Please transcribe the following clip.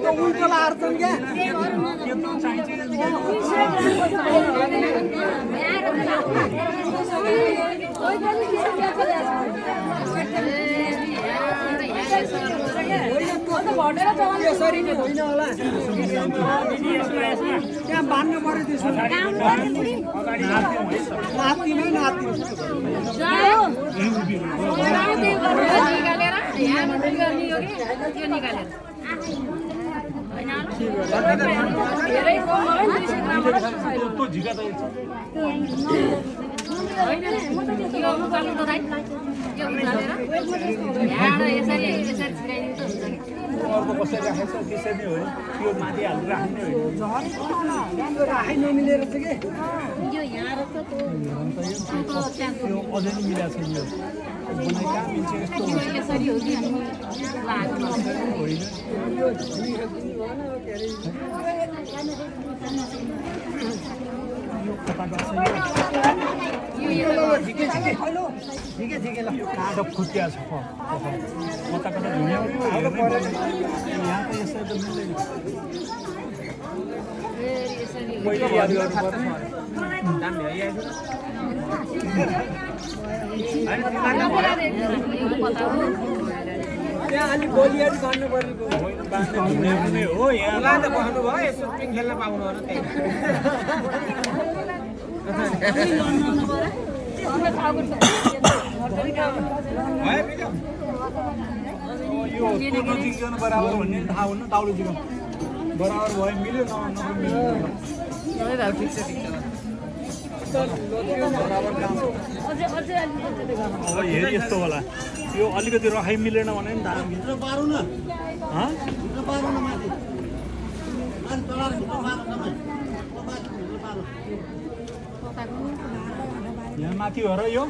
उल्टो लार्छन् क्या यसरी नै होइन होला त्यहाँ बान्नु पर्यो त्यसो नातिमै नाति अर्को कसरी राखेछ त्यसरी नै हो नि त्यो माथि हालेर राख्ने हो राखै नमिलेर चाहिँ के त्यो अझै नि मिलाएको छैन यो बनाइ कहाँ मिल्छ यस्तो काँडो फुट्या छ कता कता धुनिया यहाँ त यसरी त मिल्दैन पहिले याद गर्नु त्यहाँ अलिक गोलियाट गर्नु परेको हो यहाँ लाँदा बस्नु भयो यसो पिङ खेल्न पाउनु होला यो चिकन बराबर भन्ने थाहा हुन्न दाउलो चिकन बराबर भयो मिल्यो नमिल्यो अब हेरी यस्तो होला यो अलिकति रखाइ मिलेन भने नि दाम यहाँ माथि हो र यो